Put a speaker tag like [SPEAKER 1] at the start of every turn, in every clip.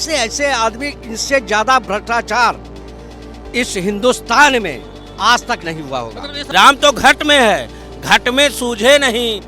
[SPEAKER 1] ऐसे ऐसे आदमी, इनसे ज्यादा भ्रष्टाचार इस हिंदुस्तान में आज तक नहीं हुआ होगा।
[SPEAKER 2] राम तो घट में है, घट में सूझे नहीं,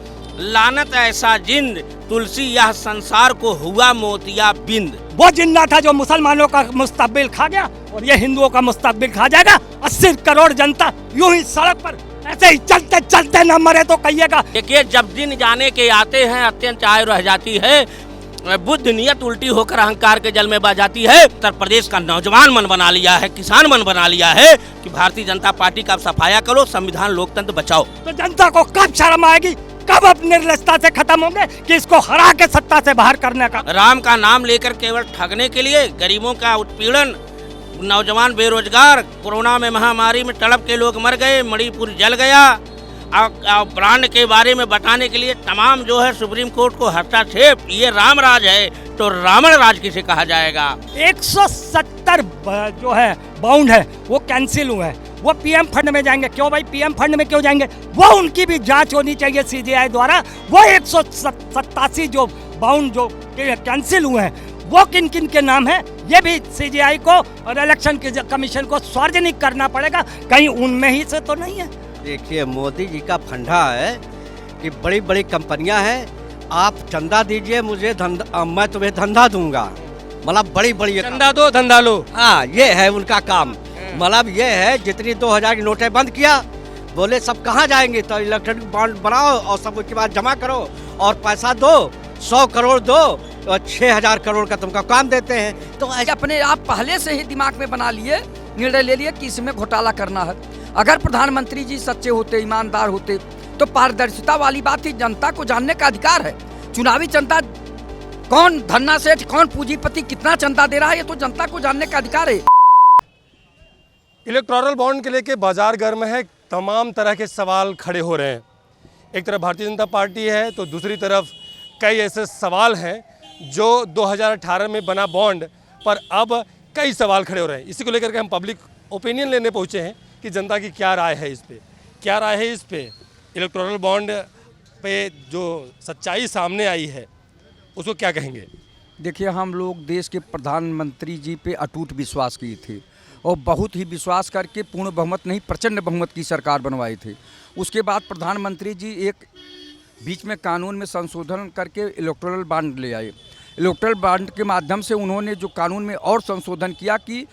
[SPEAKER 2] लानत ऐसा जिंद, तुलसी यह संसार को हुआ मोतिया बिंद।
[SPEAKER 3] वो जिंदा था जो मुसलमानों का मुस्तकबिल खा गया और ये हिंदुओं का मुस्तकबिल खा जाएगा। 80 करोड़ जनता यूं ही सड़क पर ऐसे ही चलते चलते न मरे तो कहिएगा।
[SPEAKER 2] देखिए, जब दिन जाने के आते हैं अत्यंत चाय रह जाती है, बुद्ध नियत उल्टी होकर अहंकार के जल में बह जाती है। उत्तर प्रदेश का नौजवान मन बना लिया है, किसान मन बना लिया है कि भारतीय जनता पार्टी का सफाया करो, संविधान लोकतंत्र बचाओ।
[SPEAKER 3] तो जनता को कब शर्म आएगी, कब अपनी निर्लजता से खत्म होंगे कि इसको हरा के सत्ता से बाहर करने का।
[SPEAKER 2] राम का नाम लेकर केवल ठगने के लिए गरीबों का उत्पीड़न, नौजवान बेरोजगार, कोरोना में महामारी में तड़प के लोग मर गए, मणिपुर जल गया, ब्रांड के बारे में बताने के लिए तमाम जो है सुप्रीम कोर्ट को हस्तक्षेप। ये राम राज है तो रावण राज किसे कहा जाएगा।
[SPEAKER 3] 170 जो है बाउंड है वो कैंसिल हुए हैं, वो पीएम फंड में जाएंगे। क्यों भाई पीएम फंड में क्यों जाएंगे? वो उनकी भी जांच होनी चाहिए सीजीआई द्वारा। वो 187 जो बाउंड जो कैंसिल हुए हैं वो किन किन के नाम है, ये भी सीजीआई को और इलेक्शन कमीशन को सार्वजनिक करना पड़ेगा। कहीं उनमें ही से तो नहीं है।
[SPEAKER 1] देखिए, मोदी जी का फंडा है कि बड़ी बड़ी कंपनियां हैं, आप चंदा दीजिए मुझे, मैं तुम्हें धंधा दूंगा। मतलब बड़ी बड़ी
[SPEAKER 3] चंदा दो धंधा लो।
[SPEAKER 1] हाँ, ये है उनका काम। मतलब ये है, जितनी 2000 की नोटें बंद किया, बोले सब कहाँ जाएंगे, तो इलेक्ट्रॉनिक बॉन्ड बनाओ और सब उसके बाद जमा करो और पैसा दो, 100 करोड़ दो और 6000 करोड़ का तुमका काम देते हैं।
[SPEAKER 4] तो अपने आप पहले से ही दिमाग में बना लिए, निर्णय ले लिए कि इसमें घोटाला करना है। अगर प्रधानमंत्री जी सच्चे होते, ईमानदार होते तो पारदर्शिता वाली बात थी। जनता को जानने का अधिकार है। चुनावी चंदा कौन धन्ना सेठ, कौन पूंजीपति कितना चंदा दे रहा है, ये तो जनता को जानने का अधिकार है।
[SPEAKER 5] इलेक्टोरल बॉन्ड के लेके बाजार गर्म है, तमाम तरह के सवाल खड़े हो रहे हैं। एक तरफ भारतीय जनता पार्टी है तो दूसरी तरफ कई ऐसे सवाल हैं जो 2018 में बना बॉन्ड पर अब कई सवाल खड़े हो रहे हैं। इसी को लेकर के हम पब्लिक ओपिनियन लेने पहुंचे हैं कि जनता की क्या राय है इस पे, क्या राय है इस पे। इलेक्टोरल बॉन्ड पे जो सच्चाई सामने आई है उसको क्या कहेंगे?
[SPEAKER 4] देखिए, हम लोग देश के प्रधानमंत्री जी पे अटूट विश्वास किए थे और बहुत ही विश्वास करके पूर्ण बहुमत नहीं प्रचंड बहुमत की सरकार बनवाई थी। उसके बाद प्रधानमंत्री जी एक बीच में कानून में संशोधन करके इलेक्टोरल बॉन्ड ले आए। इलेक्टोरल बॉन्ड के माध्यम से उन्होंने जो कानून में और संशोधन किया कि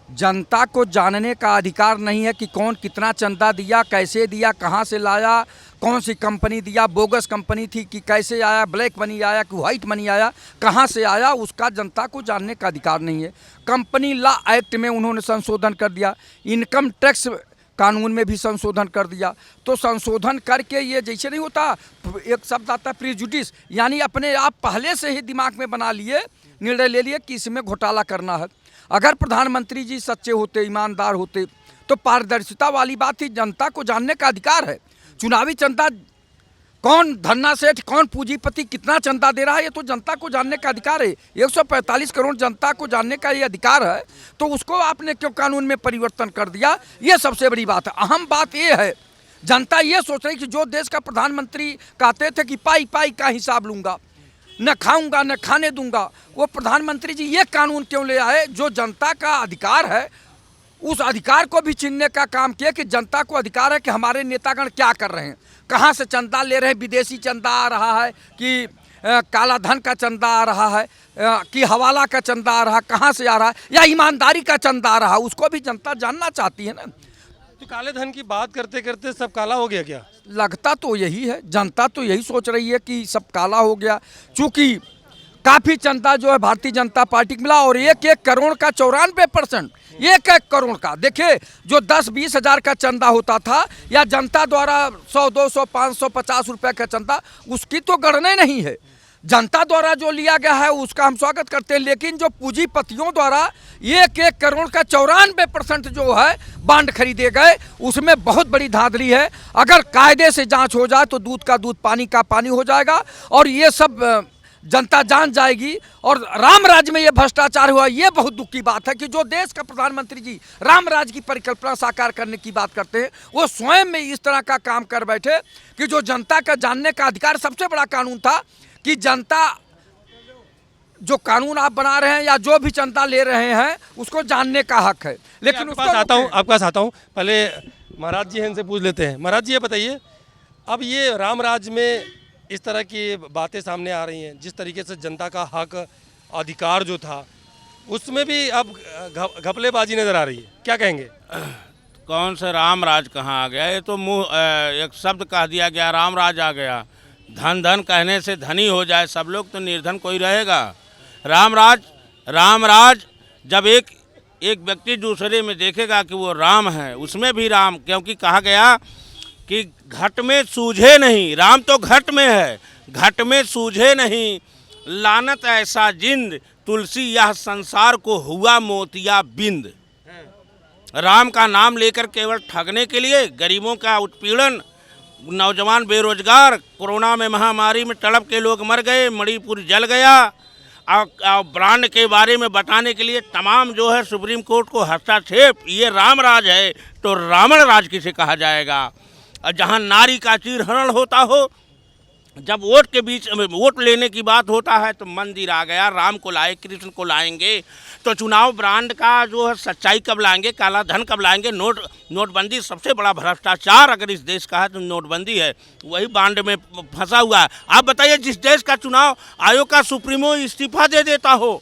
[SPEAKER 4] जनता को जानने का अधिकार नहीं है कि कौन कितना चंदा दिया, कैसे दिया, कहाँ से लाया, कौन सी कंपनी दिया, बोगस कंपनी थी कि कैसे आया, ब्लैक मनी आया कि वाइट मनी आया, कहाँ से आया, उसका जनता को जानने का अधिकार नहीं है। कंपनी लॉ एक्ट में उन्होंने संशोधन कर दिया, इनकम टैक्स कानून में भी संशोधन कर दिया। तो संशोधन करके ये जैसे नहीं होता, एक शब्द आता है प्रिजुडिस, यानी अपने आप पहले से ही दिमाग में बना लिए, निर्णय ले लिए कि इसमें घोटाला करना है। अगर प्रधानमंत्री जी सच्चे होते, ईमानदार होते तो पारदर्शिता वाली बात थी। जनता को जानने का अधिकार है। चुनावी चंदा कौन धन्ना सेठ, कौन पूंजीपति कितना चंदा दे रहा है, ये तो जनता को जानने का अधिकार है। 145 करोड़ जनता को जानने का ये अधिकार है, तो उसको आपने क्यों कानून में परिवर्तन कर दिया? ये सबसे बड़ी बात है। अहम बात ये है, जनता ये सोच रही कि जो देश का प्रधानमंत्री कहते थे कि पाई पाई का हिसाब लूंगा, न खाऊंगा न खाने दूंगा, वो प्रधानमंत्री जी ये कानून क्यों ले आए? जो जनता का अधिकार है उस अधिकार को भी छीनने का काम किया कि जनता को अधिकार है कि हमारे नेतागण क्या कर रहे हैं, कहाँ से चंदा ले रहे हैं, विदेशी चंदा आ रहा है कि काला धन का चंदा आ रहा है कि हवाला का चंदा आ रहा है, कहाँ से आ रहा है, या ईमानदारी का चंदा आ रहा है, उसको भी जनता जानना चाहती है ना।
[SPEAKER 5] तो काले धन की बात करते करते सब काला हो गया क्या?
[SPEAKER 4] लगता तो यही है, जनता तो यही सोच रही है कि सब काला हो गया, चूँकि काफ़ी चंदा जो है भारतीय जनता पार्टी को मिला और 1-1 करोड़ का 94%, 1-1 करोड़ का। देखिए, जो 10-20 हज़ार का चंदा होता था या जनता द्वारा 100, 200, 500, 50 रुपये का चंदा, उसकी तो गणना नहीं है। जनता द्वारा जो लिया गया है उसका हम स्वागत करते हैं, लेकिन जो पूंजीपतियों द्वारा 1-1 करोड़ का 94% जो है बॉन्ड खरीदे गए, उसमें बहुत बड़ी धांधली है। अगर कायदे से जांच हो जाए तो दूध का दूध, पानी का पानी हो जाएगा और ये सब जनता जान जाएगी। और राम राज्य में ये भ्रष्टाचार हुआ, ये बहुत दुख की बात है कि जो देश का प्रधानमंत्री जी राम राज्य की परिकल्पना साकार करने की बात करते हैं, वो स्वयं में इस तरह का काम कर बैठे कि जो जनता का जानने का अधिकार, सबसे बड़ा कानून था कि जनता जो कानून आप बना रहे हैं या जो भी चंदा ले रहे हैं उसको जानने का हक है, लेकिन
[SPEAKER 5] आपके
[SPEAKER 4] उसको
[SPEAKER 5] पास आता हूँ, आपके पास आता हूँ। पहले महाराज जी हैं, इनसे पूछ लेते हैं। महाराज जी ये बताइए, अब ये राम राज में इस तरह की बातें सामने आ रही हैं, जिस तरीके से जनता का हक अधिकार जो था उसमें भी अब घपलेबाजी नजर आ रही है, क्या कहेंगे?
[SPEAKER 2] कौन से राम राज कहाँ आ गया? ये तो मुंह एक शब्द कह दिया गया, राम राज आ गया। धन धन कहने से धनी हो जाए सब लोग तो निर्धन कोई रहेगा? राम राज जब एक व्यक्ति दूसरे में देखेगा कि वो राम है, उसमें भी राम, क्योंकि कहा गया कि घट में सूझे नहीं, राम तो घट में है, घट में सूझे नहीं, लानत ऐसा जिंद, तुलसी यह संसार को हुआ मोतिया बिंद। राम का नाम लेकर केवल ठगने के लिए, गरीबों का उत्पीड़न, नौजवान बेरोजगार, कोरोना में महामारी में तड़प के लोग मर गए, मणिपुर जल गया, और ब्रांड के बारे में बताने के लिए तमाम जो है सुप्रीम कोर्ट को हस्तक्षेप, ये राम राज है तो रावण राज किसे कहा जाएगा? और जहाँ नारी का चीरहरण होता हो, जब वोट के बीच में वोट लेने की बात होता है तो मंदिर आ गया, राम को लाए, कृष्ण को लाएंगे, तो चुनाव ब्रांड का जो है सच्चाई कब लाएंगे, काला धन कब लाएंगे? नोटबंदी सबसे बड़ा भ्रष्टाचार अगर इस देश का है तो नोटबंदी है, वही बांड में फंसा हुआ है। आप बताइए, जिस देश का चुनाव आयोग का सुप्रीमो इस्तीफा दे देता हो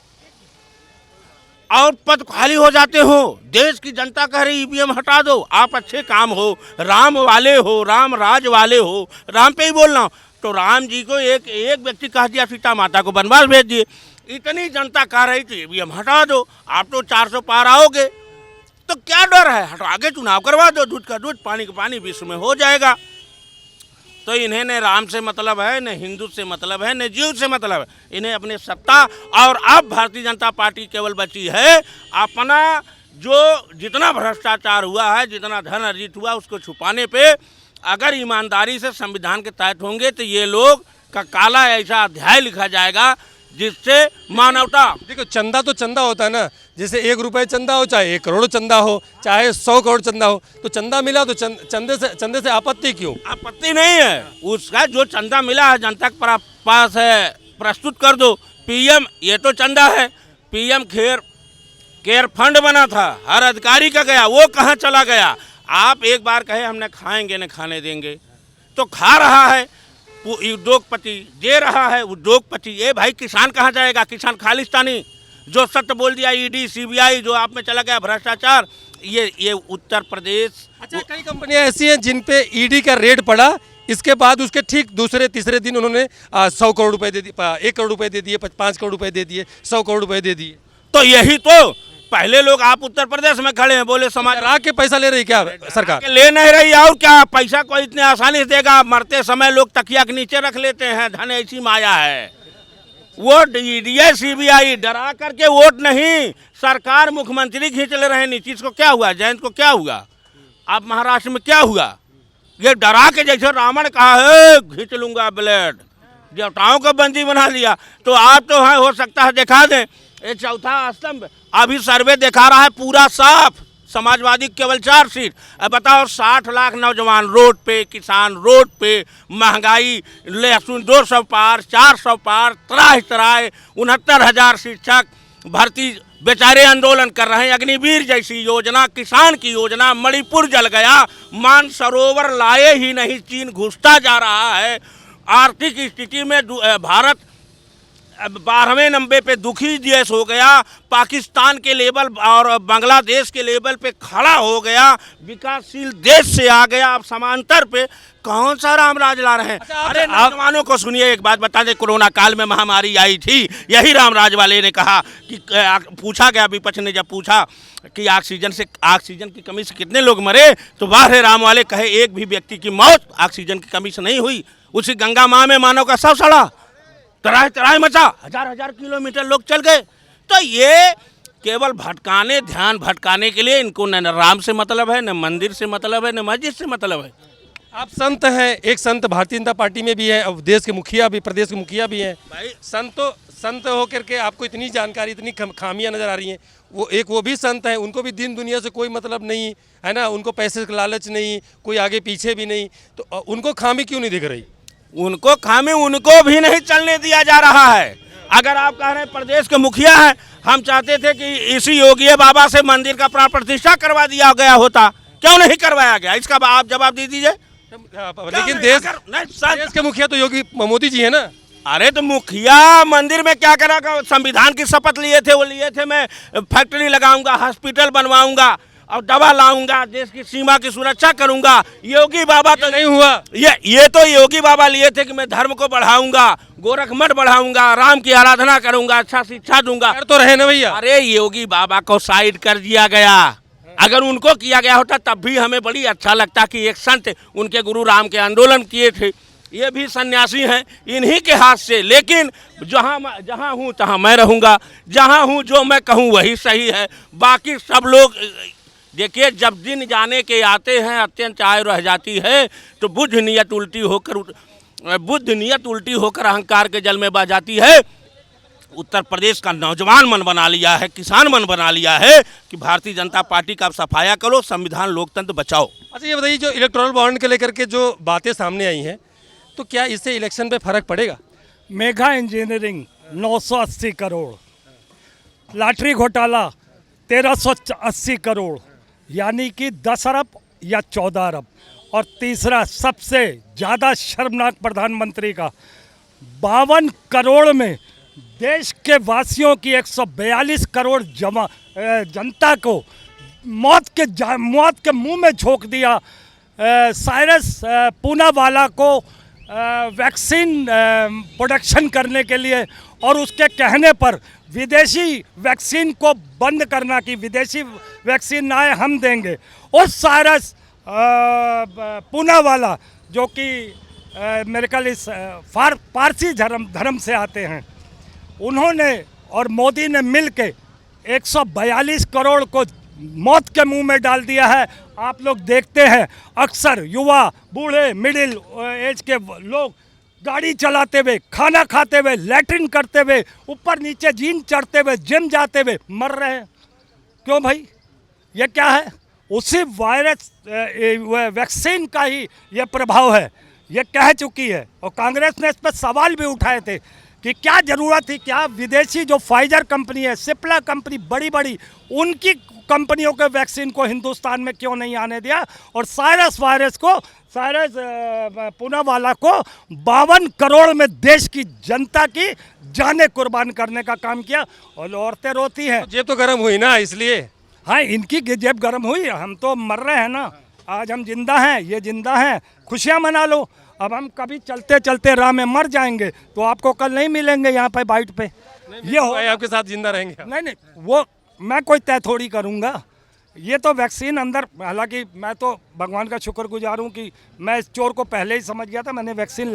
[SPEAKER 2] और पद खाली हो जाते हो, देश की जनता कह रही ईवीएम हटा दो, आप अच्छे काम हो, राम वाले हो, राम राज वाले हो, राम पे ही बोलना, तो राम जी को एक व्यक्ति कह दिया सीता माता को वनवास भेज दिए। इतनी जनता कह रही थी ईवीएम हटा दो, आप तो 400 पार आओगे, तो क्या डर है? हटा के चुनाव करवा दो, दूध का दूध पानी का पानी विश्व में हो जाएगा। तो इन्हें न राम से मतलब है, न हिंदू से मतलब है, न जीव से मतलब है, इन्हें अपने सत्ता, और अब भारतीय जनता पार्टी केवल बची है अपना जो जितना भ्रष्टाचार हुआ है, जितना धन अर्जित हुआ, उसको छुपाने पे। अगर ईमानदारी से संविधान के तहत होंगे तो ये लोग का काला ऐसा अध्याय लिखा जाएगा जिससे मानवता।
[SPEAKER 5] देखो, चंदा तो चंदा होता है ना, जैसे 1 रुपये चंदा हो, चाहे 1 करोड़ चंदा हो, चाहे 100 करोड़ चंदा हो, तो चंदा मिला तो चंदे से आपत्ति क्यों?
[SPEAKER 2] आपत्ति नहीं है, उसका जो चंदा मिला है जनता के पास है, प्रस्तुत कर दो। पीएम, ये तो चंदा है, पीएम केयर फंड बना था, हर अधिकारी का गया, वो कहाँ चला गया? आप एक बार कहे हमने खाएंगे न खाने देंगे, तो खा रहा है वो उद्योगपति, दे रहा है उद्योगपति। ये भाई किसान कहाँ जाएगा? किसान खालिस्तानी जो सत्य बोल दिया, ईडी सीबीआई जो आप में चला गया भ्रष्टाचार, ये उत्तर प्रदेश।
[SPEAKER 5] अच्छा, कई कंपनियां ऐसी हैं जिन पे ईडी का रेड पड़ा, इसके बाद उसके ठीक दूसरे तीसरे दिन उन्होंने 100 करोड़ रुपए दे दिए, 1 करोड़ रुपए दे दिए, 5 करोड़ रुपए दे दिए, 100 करोड़ रुपए दे दिए।
[SPEAKER 2] तो यही तो पहले लोग, आप उत्तर प्रदेश में खड़े हैं, बोले समाज
[SPEAKER 5] राह के पैसा ले रही क्या सरकार?
[SPEAKER 2] ले नहीं रही, और क्या पैसा कोई इतने आसानी से देगा? मरते समय लोग तकिया के नीचे रख लेते हैं, धन ऐसी माया है। वोट ईडी सीबीआई डरा करके वोट नहीं, सरकार मुख्यमंत्री खींच ले रहे हैं। नीतीश को क्या हुआ? जयंत को क्या हुआ? अब महाराष्ट्र में क्या हुआ? ये डरा के, जैसे रावण कहा है खींच लूंगा ब्लेड, देवताओं को बंदी बना लिया, तो आप तो है, हो सकता है दिखा दें। ये चौथा स्तंभ अभी सर्वे दिखा रहा है पूरा साफ, समाजवादी केवल 4 सीट। अब बताओ, 60 लाख नौजवान रोड पे, किसान रोड पे, महंगाई, लहसुन 200 पार, 400 पार, त्राह 69,000 शिक्षक भर्ती बेचारे आंदोलन कर रहे हैं। अग्निवीर जैसी योजना, किसान की योजना, मणिपुर जल गया, मानसरोवर लाए ही नहीं, चीन घुसता जा रहा है। आर्थिक स्थिति में भारत 12वें नंबर पे दुखी देश हो गया, पाकिस्तान के लेवल और बांग्लादेश के लेवल पे खड़ा हो गया, विकासशील देश से आ गया, अब समांतर पे कौन सा राम राज ला रहे हैं? अरे नौजवानों को सुनिए, एक बात बता दें, कोरोना काल में महामारी आई थी, यही राम राज वाले ने कहा कि पूछा गया, विपक्ष ने जब पूछा कि ऑक्सीजन की कमी से कितने लोग मरे, तो वाह राम वाले कहे एक भी व्यक्ति की मौत ऑक्सीजन की कमी से नहीं हुई। उसी गंगा माँ में मानव का शव सड़ा, तराई मचा, हजार किलोमीटर लोग चल गए। तो ये केवल ध्यान भटकाने के लिए, इनको न राम से मतलब है, न मंदिर से मतलब है, न मस्जिद से मतलब है।
[SPEAKER 5] आप संत हैं, एक संत भारतीय जनता पार्टी में भी है, अब देश के मुखिया भी, प्रदेश के मुखिया भी हैं
[SPEAKER 2] भाई।
[SPEAKER 5] संत होकर के आपको इतनी जानकारी, इतनी खामियां नजर आ रही हैं। वो भी संत हैं, उनको भी दिन दुनिया से कोई मतलब नहीं है ना, उनको पैसे का लालच नहीं, कोई आगे पीछे भी नहीं, तो उनको खामी क्यों नहीं दिख रही?
[SPEAKER 2] उनको खामी उनको भी नहीं चलने दिया जा रहा है। अगर आप कह रहे हैं प्रदेश के मुखिया हैं, हम चाहते थे कि इसी योगी बाबा से मंदिर का प्राण प्रतिष्ठा करवा दिया गया होता, क्यों नहीं करवाया गया? इसका आप जवाब दे दीजिए।
[SPEAKER 5] लेकिन देश के मुखिया तो योगी मोदी जी है ना।
[SPEAKER 2] अरे तो मुखिया मंदिर में क्या करा? संविधान की शपथ लिए थे, वो लिए थे मैं फैक्ट्री लगाऊंगा, हॉस्पिटल बनवाऊंगा और दवा लाऊंगा, देश की सीमा की सुरक्षा करूंगा। योगी बाबा तो
[SPEAKER 5] नहीं हुआ।
[SPEAKER 2] ये तो योगी बाबा लिए थे कि मैं धर्म को बढ़ाऊंगा, गोरख मठ बढ़ाऊंगा, राम की आराधना करूंगा, अच्छा शिक्षा दूंगा।
[SPEAKER 5] कर तो रहे ना भैया।
[SPEAKER 2] अरे योगी बाबा को साइड कर दिया गया। अगर उनको किया गया होता तब भी हमें बड़ी अच्छा लगता कि एक संत उनके गुरु राम के आंदोलन किए थे, ये भी सन्यासी हैं, इन्हीं के हाथ से। लेकिन जहाँ हूँ तहाँ मैं रहूँगा, जहाँ हूँ जो मैं कहूँ वही सही है। बाकी सब लोग देखिए, जब दिन जाने के आते हैं अत्यंत आय रह जाती है तो बुद्ध नियत उल्टी होकर अहंकार के जल में बह जाती है। उत्तर प्रदेश का नौजवान मन बना लिया है, किसान मन बना लिया है कि भारतीय जनता पार्टी का आप सफाया करो, संविधान लोकतंत्र बचाओ।
[SPEAKER 5] अच्छा ये बताइए, जो इलेक्टोरल बॉन्ड के लेकर के जो बातें सामने आई हैं, तो क्या इससे इलेक्शन पे फर्क पड़ेगा?
[SPEAKER 3] मेगा इंजीनियरिंग 980 करोड़, लॉटरी घोटाला 1380 करोड़, यानी कि 10 अरब या 14 अरब। और तीसरा सबसे ज़्यादा शर्मनाक प्रधानमंत्री का 52 करोड़ में देश के वासियों की 142 करोड़ जनता को मौत के मुंह में झोंक दिया। साइरस पूनावाला को वैक्सीन प्रोडक्शन करने के लिए और उसके कहने पर विदेशी वैक्सीन को बंद करना कि विदेशी वैक्सीन ना आए हम देंगे। उस साइरस पूनावाला जो कि मेरे ख्याल इस पारसी धर्म से आते हैं, उन्होंने और मोदी ने मिलके 142 करोड़ को मौत के मुंह में डाल दिया है। आप लोग देखते हैं अक्सर युवा, बूढ़े, मिडिल एज के लोग गाड़ी चलाते हुए, खाना खाते हुए, लैट्रिन करते हुए, ऊपर नीचे जीन चढ़ते हुए, जिम जाते हुए मर रहे हैं। क्यों भाई? ये क्या है? उसी वायरस वैक्सीन का ही ये प्रभाव है, ये कह चुकी है। और कांग्रेस ने इस पर सवाल भी उठाए थे कि क्या ज़रूरत थी, क्या विदेशी जो फाइजर कंपनी है, सिप्ला कंपनी, बड़ी बड़ी उनकी कंपनियों के वैक्सीन को हिंदुस्तान में क्यों नहीं आने दिया? और साइरस पूनावाला को 52 करोड़ में देश की जनता की जानें कुर्बान करने का काम किया। और औरतें रोती हैं,
[SPEAKER 5] जेब तो गर्म हुई ना, इसलिए।
[SPEAKER 3] हाँ, इनकी जेब गर्म हुई, हम तो मर रहे हैं ना। आज हम जिंदा हैं, ये जिंदा हैं, खुशियाँ मना लो। अब हम कभी चलते चलते राह में मर जाएंगे तो आपको कल नहीं मिलेंगे यहाँ पे बाइट पे। ये हो
[SPEAKER 5] आपके साथ जिंदा रहेंगे।
[SPEAKER 3] नहीं, वो मैं कोई तय थोड़ी करूँगा। ये तो वैक्सीन अंदर, हालांकि मैं तो भगवान का शुक्रगुजार हूँ कि मैं इस चोर को पहले ही समझ गया था। मैंने वैक्सीन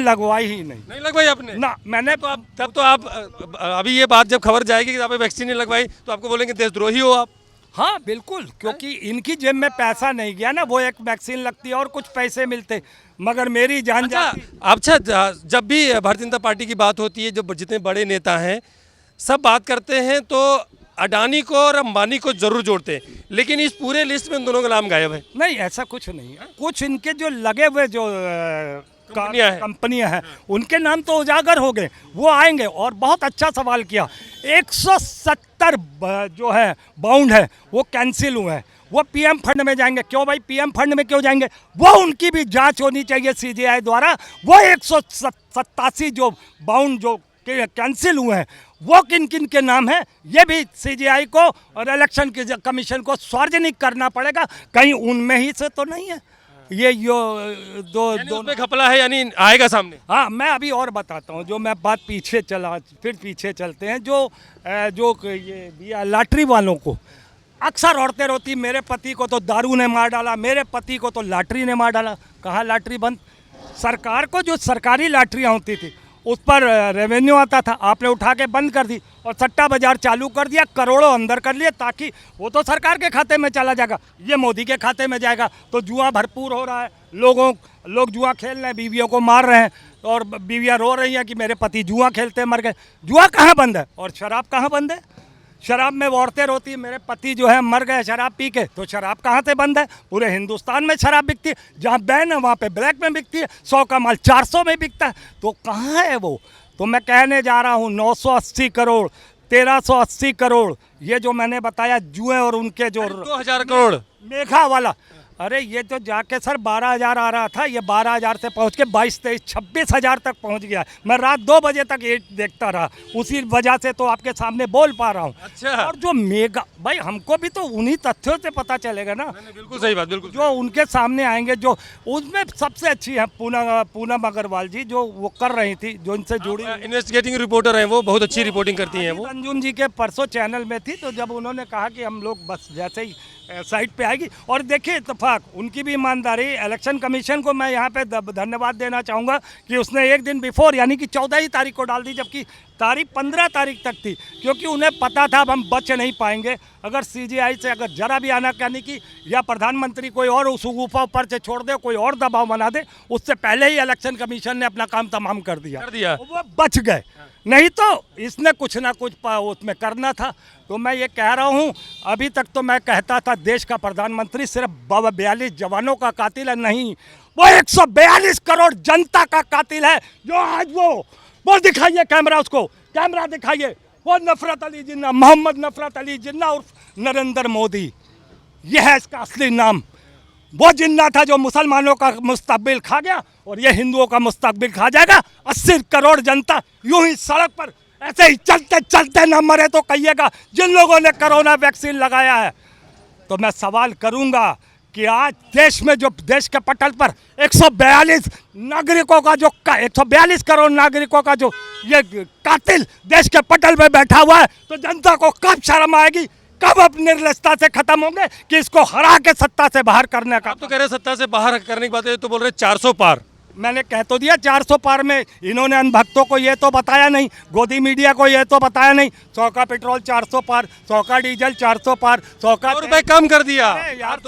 [SPEAKER 3] लगवाई ही नहीं
[SPEAKER 5] लगवाई आपने
[SPEAKER 3] ना। मैंने
[SPEAKER 5] तो तब तो आप अभी ये बात जब खबर जाएगी कि आपने वैक्सीन नहीं लगवाई तो आपको बोलेंगे देशद्रोही हो आप।
[SPEAKER 3] हाँ बिल्कुल, क्योंकि इनकी जेब में पैसा नहीं गया ना। वो एक वैक्सीन लगती है और कुछ पैसे मिलते, मगर मेरी जान जाती।
[SPEAKER 5] अच्छा, जब भी भारतीय जनता पार्टी की बात होती है, जो जितने बड़े नेता हैं सब बात करते हैं तो अडानी को और अंबानी को जरूर जोड़ते हैं, लेकिन इस पूरे लिस्ट में उन दोनों का नाम गायब है।
[SPEAKER 3] नहीं, ऐसा कुछ नहीं है। कुछ इनके जो लगे हुए जो कंपनियां हैं उनके नाम तो उजागर हो गए, वो आएंगे। और बहुत अच्छा सवाल किया, 170 जो है बाउंड है वो कैंसिल हुए हैं, वो पीएम फंड में जाएंगे। क्यों भाई पीएम फंड में क्यों जाएंगे? वो उनकी भी जांच होनी चाहिए सीजीआई द्वारा। वो 187 जो बाउंड जो कैंसिल हुए हैं वो किन किन के नाम हैं, ये भी सीजीआई को और इलेक्शन कमीशन को सार्वजनिक करना पड़ेगा। कहीं उनमें ही से तो नहीं है ये दो
[SPEAKER 5] घपला है, यानी आएगा सामने।
[SPEAKER 3] हाँ, मैं अभी और बताता हूँ। जो मैं बात पीछे चलते हैं, जो ये लॉटरी वालों को अक्सर औरतें रोती, मेरे पति को तो दारू ने मार डाला, मेरे पति को तो लॉटरी ने मार डाला। कहाँ लॉटरी बंद? सरकार को जो सरकारी लॉटरियाँ होती थी उस पर रेवेन्यू आता था, आपने उठा के बंद कर दी और सट्टा बाजार चालू कर दिया, करोड़ों अंदर कर लिए, ताकि वो तो सरकार के खाते में चला जाएगा, ये मोदी के खाते में जाएगा। तो जुआ भरपूर हो रहा है, लोग जुआ खेल रहे हैं, बीवियों को मार रहे हैं और बीवियाँ रो रही हैं कि मेरे पति जुआ खेलते मर गए। जुआ कहाँ बंद है और शराब कहाँ बंद है? शराब में औरतें रोती है, मेरे पति जो है मर गए शराब पी के। तो शराब कहाँ से बंद है? पूरे हिंदुस्तान में शराब बिकती है, जहाँ बैन है वहाँ पे ब्लैक में बिकती है, 100 का माल 400 में बिकता है। तो कहाँ है वो? तो मैं कहने जा रहा हूँ 980 करोड़ 1380 करोड़ ये जो मैंने बताया जुए और उनके जो
[SPEAKER 5] 2000 करोड़
[SPEAKER 3] मेघा वाला, अरे ये तो जाके सर 12,000 आ रहा था, ये 12,000 से पहुंच के 22, 23, 26,000 तक पहुंच गया। मैं रात 2 बजे तक ये देखता रहा, उसी वजह से तो आपके सामने बोल पा रहा हूँ।
[SPEAKER 5] अच्छा।
[SPEAKER 3] और जो मेगा भाई हमको भी तो उन्हीं तथ्यों से पता चलेगा ना,
[SPEAKER 5] बिल्कुल सही बात, बिल्कुल
[SPEAKER 3] जो उनके सामने आएंगे। जो उसमें सबसे अच्छी है पूनम अग्रवाल जी, जो वो कर रही थी, जो इनसे जुड़ी
[SPEAKER 5] इन्वेस्टिगेटिंग रिपोर्टर हैं, वो बहुत अच्छी रिपोर्टिंग करती हैं वो।
[SPEAKER 3] अंजुम जी के परसों चैनल में थी, तो जब उन्होंने कहा कि हम लोग बस जैसे ही साइट पे आएगी, और देखिए इत्तेफाक उनकी भी ईमानदारी, इलेक्शन कमीशन को मैं यहाँ पे धन्यवाद देना चाहूँगा कि उसने एक दिन बिफोर यानी कि 14 ही तारीख को डाल दी, जबकि तारीख 15 तारीख तक थी, क्योंकि उन्हें पता था अब हम बच नहीं पाएंगे अगर सीजीआई से अगर जरा भी आनाकानी की या प्रधानमंत्री कोई और उस गुफा ऊपर से छोड़ दे, कोई और दबाव बना दे, उससे पहले ही इलेक्शन कमीशन ने अपना काम तमाम कर दिया। वो बच गए, नहीं तो इसने कुछ ना कुछ उसमें करना था। तो मैं ये कह रहा हूँ, अभी तक तो मैं कहता था देश का प्रधानमंत्री सिर्फ 42 जवानों का कातिल है, नहीं, वो 142 करोड़ जनता का कातिल है। जो आज वो दिखाइए कैमरा, उसको कैमरा दिखाइए, वो नफरत अली जिन्ना, मोहम्मद नफरत अली जिन्ना उर्फ नरेंद्र मोदी, ये है इसका असली नाम। वो जिन्ना था जो मुसलमानों का मुस्तकबिल खा गया, और ये हिंदुओं का मुस्तकबिल खा जाएगा। 80 करोड़ जनता यूं ही सड़क पर ऐसे ही चलते चलते न मरे तो कहिएगा जिन लोगों ने कोरोना वैक्सीन लगाया है। तो मैं सवाल करूंगा कि आज देश में जो देश के पटल पर 142 नागरिकों का जो 142 करोड़ नागरिकों का जो ये कातिल देश के पटल पे बैठा हुआ है, तो जनता को कब शर्म आएगी, कब अपनी निर्लजता से खत्म होंगे कि इसको हरा के सत्ता से बाहर करने का।
[SPEAKER 5] आप तो कह रहे हैं सत्ता से बाहर करने की बात है, तो बोल रहे 400 पार।
[SPEAKER 3] मैंने कह तो दिया 400 पार में। इन्होंने अनभक्तों को ये तो बताया नहीं, गोदी मीडिया को ये तो बताया नहीं, 100 का पेट्रोल 400 पार, 100 का डीजल 400 पार, 100 का
[SPEAKER 5] रुपए कम कर दिया।
[SPEAKER 3] यार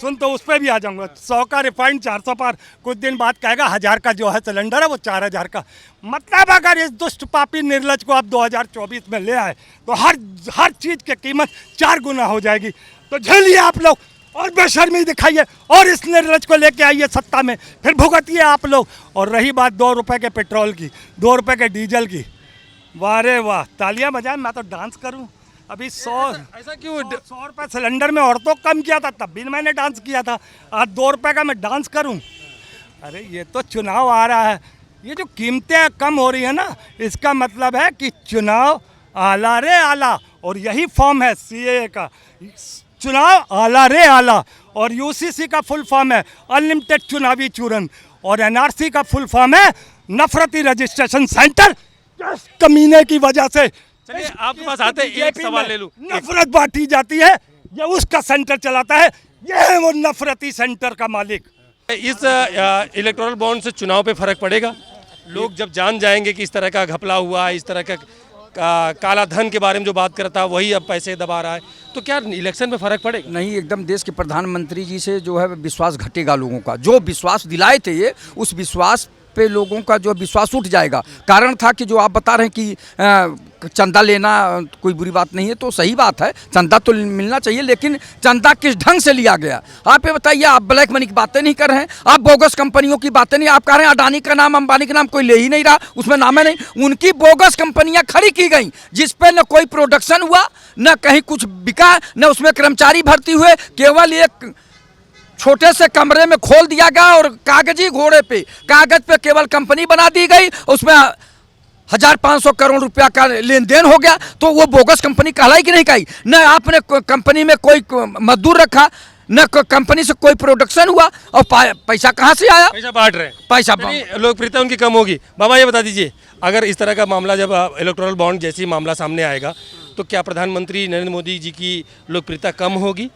[SPEAKER 3] सुन तो उस पर भी आ जाऊंगा। 100 का रिफाइंड 400 पार, कुछ दिन बाद कहेगा 1000 का जो है सिलेंडर है वो 4000 का। मतलब अगर इस दुष्ट पापी निर्लज को अब 2024 में ले आए तो हर चीज की कीमत 4 गुना हो जाएगी। तो झेलिए आप लोग और बेशर्मी दिखाइए और इस निर्लज को लेके आइए सत्ता में, फिर भुगतिए आप लोग। और रही बात 2 रुपए के पेट्रोल की, 2 रुपए के डीजल की, वाह रे वाह, तालियां बजाएं, मैं तो डांस करूं। अभी 100
[SPEAKER 5] ऐसा क्यों?
[SPEAKER 3] 100 रुपये सिलेंडर में औरतों को कम किया था, तब भी मैंने डांस किया था। आज 2 रुपए का मैं डांस करूं? अरे ये तो चुनाव आ रहा है, ये जो कीमतें कम हो रही है ना, इसका मतलब है कि चुनाव आला रे आला। और यही फॉर्म है सीएए का, चुनाव आला रे आला। और यूसीसी का फुल फॉर्म है अनलिमिटेड चुनावी चूरन, और एनआरसी का फुल फॉर्म है नफरती रजिस्ट्रेशन सेंटर। कमीने की वजह से
[SPEAKER 5] चलिए आपके पास आते हैं, एक सवाल ले लूं।
[SPEAKER 3] नफरत बांटी जाती है, ये उसका सेंटर चलाता है, ये है वो नफरती सेंटर का मालिक।
[SPEAKER 5] इस इलेक्टोरल बॉन्ड से चुनाव पे फर्क पड़ेगा? लोग जब जान जाएंगे कि इस तरह का घपला हुआ, इस तरह का काला धन के बारे में जो बात करता है वही अब पैसे दबा रहा है, तो क्या इलेक्शन में फर्क पड़ेगा?
[SPEAKER 4] नहीं, एकदम देश के प्रधानमंत्री जी से जो है विश्वास घटेगा लोगों का। जो विश्वास दिलाए थे ये, उस विश्वास पे लोगों का जो विश्वास उठ जाएगा। कारण था कि जो आप बता रहे हैं कि चंदा लेना कोई बुरी बात नहीं है, तो सही बात है, चंदा तो मिलना चाहिए, लेकिन चंदा किस ढंग से लिया गया आप ये बताइए। आप ब्लैक मनी की बातें नहीं कर रहे हैं, आप बोगस कंपनियों की बातें नहीं, आप कह रहे हैं अडानी का नाम, अंबानी का नाम कोई ले ही नहीं रहा, उसमें नाम है नहीं। उनकी बोगस कंपनियां खड़ी की गई जिसपे न कोई प्रोडक्शन हुआ, न कहीं कुछ बिका, न उसमें कर्मचारी भर्ती हुए, केवल एक छोटे से कमरे में खोल दिया गया और कागजी घोड़े पे, कागज पे केवल कंपनी बना दी गई, उसमें 1500 करोड़ रुपया का लेन देन हो गया। तो वो बोगस कंपनी कहलाई कि नहीं कही? न आपने कंपनी में कोई मजदूर रखा, न कंपनी से कोई प्रोडक्शन हुआ, और पैसा कहाँ से आया?
[SPEAKER 5] पैसा बांट रहे हैं,
[SPEAKER 4] पैसा
[SPEAKER 5] लोकप्रियता उनकी कम होगी। बाबा ये बता दीजिए, अगर इस तरह का मामला जब इलेक्टोरल बॉन्ड जैसी मामला सामने आएगा, तो क्या प्रधानमंत्री नरेंद्र मोदी जी की लोकप्रियता कम होगी?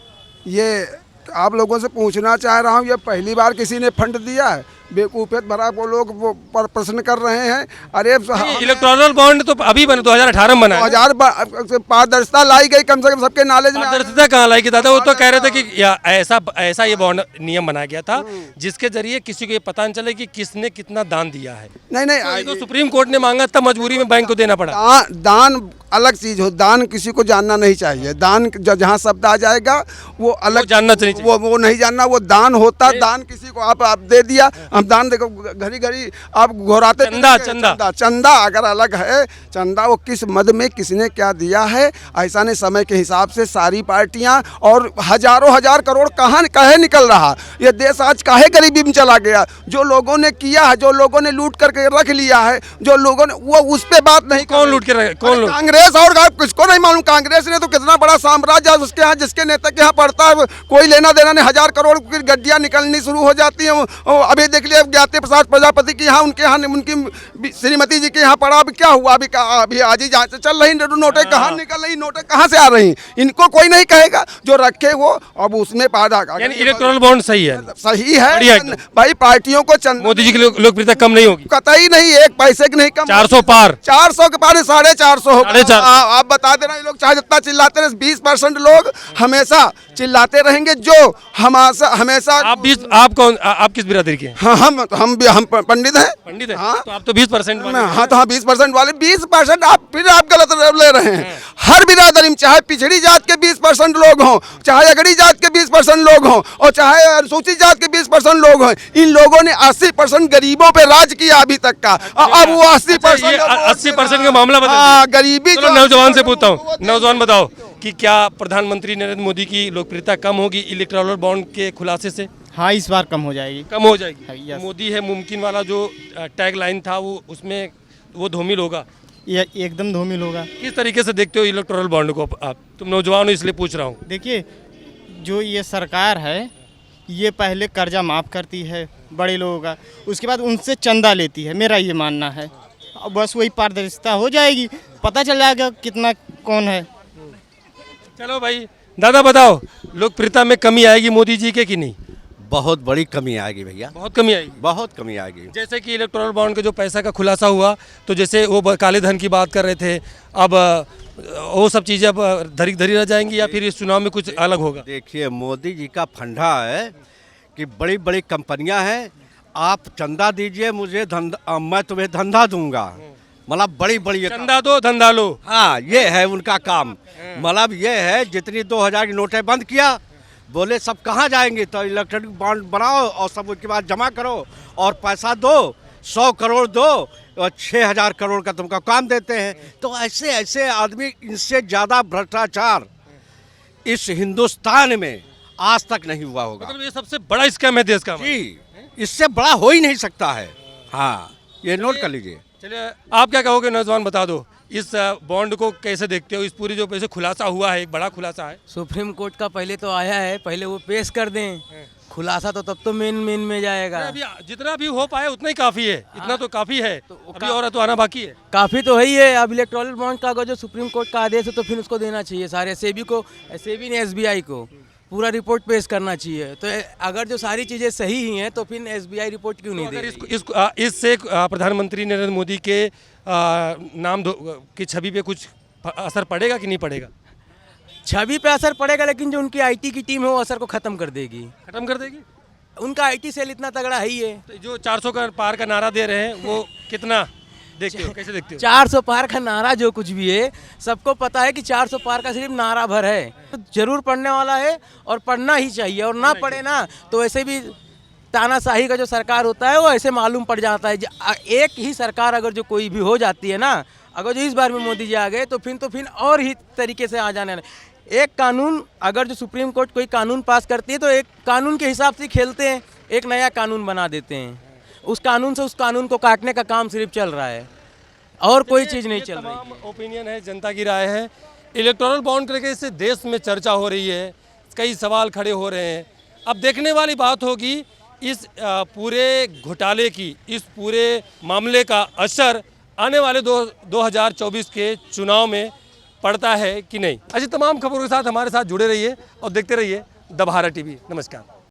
[SPEAKER 6] ये आप लोगों से पूछना चाह रहा हूँ, ये पहली बार किसी ने फंड दिया है? बेवकूफ़ियत भरा वो लोग वो प्रश्न कर रहे हैं। अरे
[SPEAKER 5] इलेक्टोरल बॉन्ड तो अभी बना, 2018 में बना,
[SPEAKER 6] 2000 पारदर्शिता लाई गई, कम से कम सबके नॉलेज में।
[SPEAKER 5] पारदर्शिता कहाँ लाई गई दादा? वो तो कह रहे थे कि ऐसा ये बॉन्ड नियम बनाया गया था जिसके जरिए किसी को ये पता नहीं चले कि किसने कितना दान दिया है।
[SPEAKER 6] नहीं,
[SPEAKER 5] तो सुप्रीम कोर्ट ने मांगा, तब मजबूरी में बैंक को देना पड़ा।
[SPEAKER 6] दान अलग चीज़ हो, दान किसी को जानना नहीं चाहिए। दान जहाँ शब्द आ जाएगा वो अलग
[SPEAKER 5] जानना चाहिए,
[SPEAKER 6] वो नहीं जानना, वो दान होता। दान किसी को आप दे दिया, हम दान देखो घड़ी घड़ी आप घोराते
[SPEAKER 5] चंदा,
[SPEAKER 6] चंदा
[SPEAKER 5] चंदा।
[SPEAKER 6] चंदा चंदा अगर अलग है, चंदा वो किस मद में किसने क्या दिया है, ऐसा नहीं समय के हिसाब से सारी पार्टियां और हजारों हजार करोड़ कहाँ काहे निकल रहा। ये देश आज काहे गरीबी में चला गया। जो लोगों ने किया है, जो लोगों ने लूट करके रख लिया है, जो लोगों ने वो उस पे बात नहीं कर
[SPEAKER 5] कौन
[SPEAKER 6] रहे।
[SPEAKER 5] लूट के रखे? कौन
[SPEAKER 6] अरे
[SPEAKER 5] लूट?
[SPEAKER 6] कांग्रेस और किसको नहीं मालूम। कांग्रेस ने तो कितना बड़ा साम्राज्य उसके यहाँ, जिसके नेता के यहाँ पड़ता है कोई लेना देना नहीं, 1000 करोड़ की गड्डियाँ निकलनी शुरू हो जाती हैं। अभी देख लिया ज्ञाति प्रसाद प्रजापति की यहाँ, उनके यहाँ उनकी श्रीमती जी के यहाँ पड़ा। अभी क्या हुआ? अभी आज ही जांच चल रही, नोटें कहाँ निकल रही, नोटें कहाँ से आ रही, इनको कोई नहीं कहेगा। जो रखे वो अब उसमें पादा
[SPEAKER 5] यानी इलेक्टोरल बॉन्ड सही है,
[SPEAKER 6] सही
[SPEAKER 5] बढ़िया
[SPEAKER 6] है
[SPEAKER 5] एकदम।
[SPEAKER 6] भाई। पार्टियों को
[SPEAKER 5] मोदी जी की लोकप्रियता कम नहीं होगी।
[SPEAKER 6] कतई नहीं, एक पैसे की नहीं कम।
[SPEAKER 5] 400 पार।
[SPEAKER 6] 400 के पार 450 हो।
[SPEAKER 5] 450।
[SPEAKER 6] आप बता देना, ये लोग चाहे जितना चिल्लाते रहे, 20% लोग हमेशा चिल्लाते रहेंगे। जो हमेशा
[SPEAKER 5] आप कौन, आप किस बिरादरी के हैं?
[SPEAKER 6] हाँ, हम पंडित हैं।
[SPEAKER 5] पंडित है?
[SPEAKER 6] हाँ।
[SPEAKER 5] तो आप तो 20% वाले हैं।
[SPEAKER 6] हाँ तो हाँ 20% वाले 20% आप फिर आप गलत ले रहे हैं। हर बिरादरी में चाहे पिछड़ी जात के 20% लोग हों, चाहे अगड़ी जात के 20% लोग हों, और चाहे अनुसूचित जात के 20% लोग हों, इन लोगों ने 80% गरीबों पे राज किया अभी तक का। अब वो 80%
[SPEAKER 5] 80% का मामला बदल
[SPEAKER 6] हाँ,
[SPEAKER 5] दिया।
[SPEAKER 6] गरीबी
[SPEAKER 5] चलो
[SPEAKER 6] जो-
[SPEAKER 5] नौजवान से पूछता हूँ, नौजवान बताओ कि क्या प्रधानमंत्री नरेंद्र मोदी की लोकप्रियता कम होगी इलेक्टोरल बॉन्ड के खुलासे से?
[SPEAKER 7] हाँ, इस बार कम हो जाएगी।
[SPEAKER 5] कम हो जाएगी।
[SPEAKER 7] हाँ, यस।
[SPEAKER 5] मोदी है मुमकिन वाला जो टैग लाइन था वो उसमें वो धूमिल होगा।
[SPEAKER 7] ये एकदम धूमिल होगा।
[SPEAKER 5] किस तरीके से देखते हो इलेक्टोरल बॉन्ड को आप? तुम नौजवान हो इसलिए पूछ रहा हूँ।
[SPEAKER 7] देखिए, जो ये सरकार है, ये पहले कर्जा माफ़ करती है बड़े लोगों का, उसके बाद उनसे चंदा लेती है, मेरा ये मानना है। अब बस वही पारदर्शिता हो जाएगी, पता चल जाएगा कितना कौन है।
[SPEAKER 5] चलो भाई, दादा बताओ, लोकप्रियता में कमी आएगी मोदी जी के कि नहीं?
[SPEAKER 1] बहुत बड़ी कमी आएगी भैया,
[SPEAKER 5] बहुत कमी आएगी।
[SPEAKER 1] बहुत कमी आएगी।
[SPEAKER 5] जैसे कि इलेक्टोरल बॉन्ड का जो पैसा का खुलासा हुआ, तो जैसे वो काले धन की बात कर रहे थे, अब वो सब चीज़ें अब धरी धरी रह जाएंगी या फिर इस चुनाव में कुछ अलग होगा?
[SPEAKER 1] देखिए, मोदी जी का फंडा है कि बड़ी बड़ी कंपनियां हैं, आप चंदा दीजिए मुझे, धंधा मैं तुम्हें धंधा दूंगा। मतलब बड़ी बड़ी
[SPEAKER 5] चंदा दो धंधा लो।
[SPEAKER 1] हाँ, ये है उनका काम। मतलब ये है, जितनी 2000 की नोटें बंद किया, बोले सब कहाँ जाएंगे, तो इलेक्ट्रॉनिक बॉन्ड बनाओ और सब उसके बाद जमा करो और पैसा दो, 100 करोड़ दो और 6000 करोड़ का तुमको काम देते हैं। तो ऐसे ऐसे आदमी, इनसे ज़्यादा भ्रष्टाचार इस हिंदुस्तान में आज तक नहीं हुआ होगा।
[SPEAKER 5] मतलब ये सबसे बड़ा स्कैम है देश का।
[SPEAKER 1] जी, इससे बड़ा हो ही नहीं सकता है। हाँ, ये नोट कर लीजिए।
[SPEAKER 5] चलिए, आप क्या कहोगे नौजवान, बता दो इस बॉन्ड को कैसे देखते हो? इस पूरी जो पैसे खुलासा हुआ है, एक बड़ा खुलासा है।
[SPEAKER 8] सुप्रीम कोर्ट का पहले तो आया है, पहले वो पेश कर दें खुलासा, तो तब तो मेन में जाएगा।
[SPEAKER 5] अभी जितना भी हो पाए उतना ही काफ़ी है, इतना तो काफ़ी है, अभी और तो आना बाकी है।
[SPEAKER 8] काफ़ी तो है ही है। अब इलेक्टोरल बॉन्ड का अगर जो सुप्रीम कोर्ट का आदेश है तो फिर उसको देना चाहिए सारे सेबी को, सेबी ने एसबीआई को पूरा रिपोर्ट पेश करना चाहिए। तो अगर जो सारी चीज़ें सही ही हैं तो फिर एसबीआई रिपोर्ट क्यों नहीं
[SPEAKER 5] तो
[SPEAKER 8] दे
[SPEAKER 5] अगर
[SPEAKER 8] रही?
[SPEAKER 5] इससे प्रधानमंत्री नरेंद्र मोदी के नाम की छवि पे कुछ असर पड़ेगा कि नहीं पड़ेगा?
[SPEAKER 8] छवि पे असर पड़ेगा, लेकिन जो उनकी आईटी की टीम है वो असर को ख़त्म कर देगी।
[SPEAKER 5] खत्म कर देगी?
[SPEAKER 8] उनका आईटी सेल इतना तगड़ा है ही है।
[SPEAKER 5] तो जो 400 का पार का नारा दे रहे हैं वो कितना देखते हो, कैसे देखते हो?
[SPEAKER 8] 400 पार का नारा जो कुछ भी है, सबको पता है कि 400 पार का सिर्फ नारा भर है। तो जरूर पढ़ने वाला है और पढ़ना ही चाहिए, और ना पढ़े ना तो ऐसे भी तानाशाही का जो सरकार होता है वो ऐसे मालूम पड़ जाता है। एक ही सरकार अगर जो कोई भी हो जाती है ना, अगर जो इस बार में मोदी जी आ गए तो फिर और ही तरीके से आ जाने। एक कानून, अगर जो सुप्रीम कोर्ट कोई कानून पास करती है तो एक कानून के हिसाब से खेलते हैं, एक नया कानून बना देते हैं। उस कानून से उस कानून को काटने का काम सिर्फ चल रहा है, और कोई चीज़ नहीं चल रही।
[SPEAKER 5] तमाम ओपिनियन है, जनता की राय है। इलेक्टोरल बॉन्ड करके इससे देश में चर्चा हो रही है, कई सवाल खड़े हो रहे हैं। अब देखने वाली बात होगी इस पूरे घोटाले की, इस पूरे मामले का असर आने वाले 2024 के चुनाव में पड़ता है कि नहीं। ऐसी तमाम खबरों के साथ हमारे साथ जुड़े रहिए और देखते रहिए द भारत टीवी। नमस्कार।